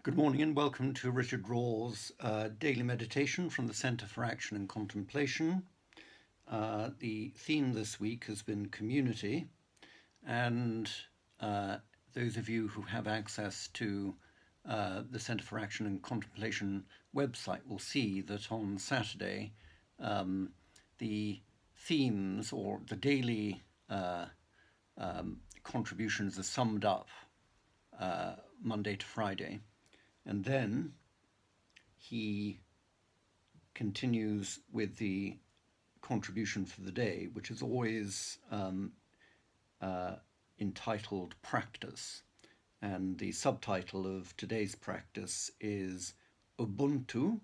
Good morning and welcome to Richard Raw's daily meditation from the Centre for Action and Contemplation. The theme this week has been community, and those of you who have access to the Centre for Action and Contemplation website will see that on Saturday the themes or the daily contributions are summed up Monday to Friday. And then he continues with the contribution for the day, which is always entitled Practice. And the subtitle of today's practice is Ubuntu,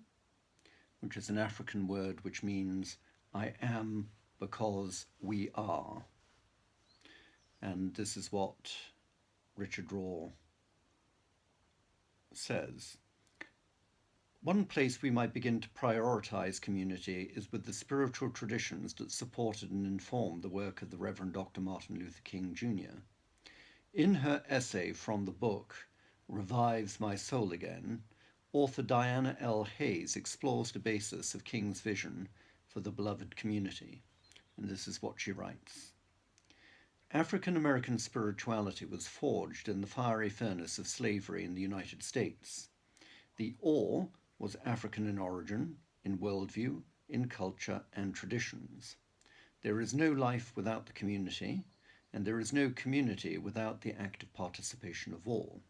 which is an African word which means I am because we are. And this is what Richard Raw says. One place we might begin to prioritize community is with the spiritual traditions that supported and informed the work of the Rev Dr Martin Luther King Jr. In her essay from the book Revives My Soul Again, author Diana L. Hayes explores the basis of King's vision for the beloved community, and this is what she writes. African-American spirituality was forged in the fiery furnace of slavery in the United States. The ore was African in origin, in worldview, in culture and traditions. There is no life without the community, and there is no community without the active participation of all.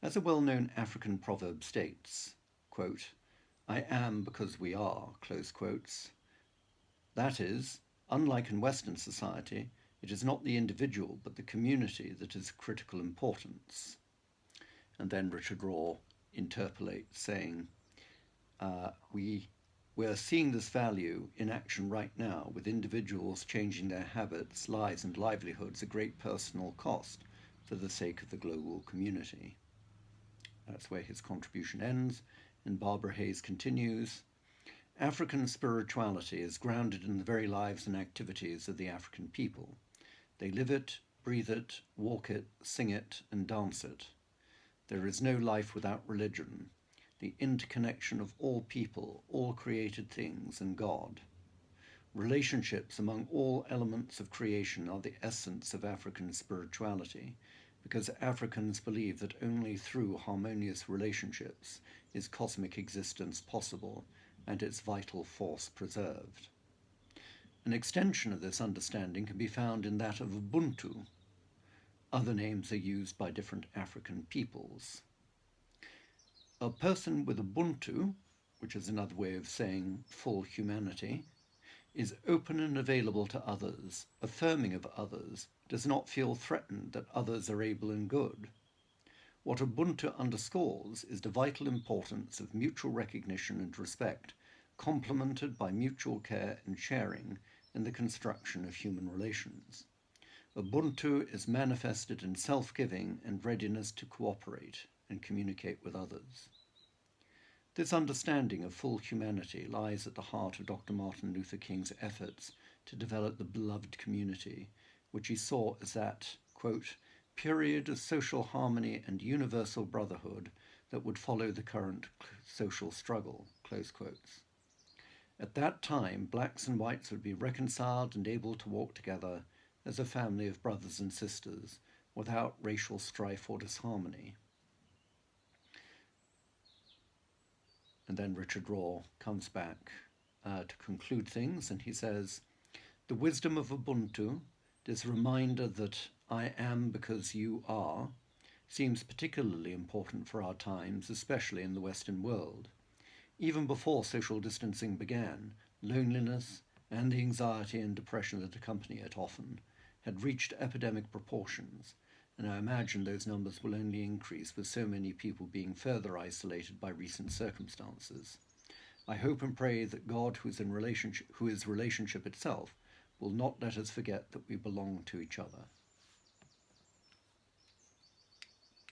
As a well-known African proverb states, quote, I am because we are, close quotes. That is, unlike in Western society, it is not the individual, but the community that is of critical importance. And then Richard Raw interpolates, saying, we're seeing this value in action right now, with individuals changing their habits, lives, and livelihoods at great personal cost for the sake of the global community. That's where his contribution ends, and Barbara Hayes continues, African spirituality is grounded in the very lives and activities of the African people. They live it, breathe it, walk it, sing it, and dance it. There is no life without religion, the interconnection of all people, all created things, and God. Relationships among all elements of creation are the essence of African spirituality, because Africans believe that only through harmonious relationships is cosmic existence possible and its vital force preserved. An extension of this understanding can be found in that of Ubuntu. Other names are used by different African peoples. A person with Ubuntu, which is another way of saying full humanity, is open and available to others, affirming of others, does not feel threatened that others are able and good. What Ubuntu underscores is the vital importance of mutual recognition and respect, complemented by mutual care and sharing in the construction of human relations. Ubuntu is manifested in self-giving and readiness to cooperate and communicate with others. This understanding of full humanity lies at the heart of Dr. Martin Luther King's efforts to develop the beloved community, which he saw as that, quote, period of social harmony and universal brotherhood that would follow the current social struggle, close quotes. At that time, blacks and whites would be reconciled and able to walk together as a family of brothers and sisters without racial strife or disharmony. And then Richard Raw comes back to conclude things, and he says, the wisdom of Ubuntu, this reminder that I am because you are, seems particularly important for our times, especially in the Western world. Even before social distancing began, loneliness and the anxiety and depression that accompany it often had reached epidemic proportions, and I imagine those numbers will only increase with so many people being further isolated by recent circumstances. I hope and pray that God, who is relationship itself, will not let us forget that we belong to each other.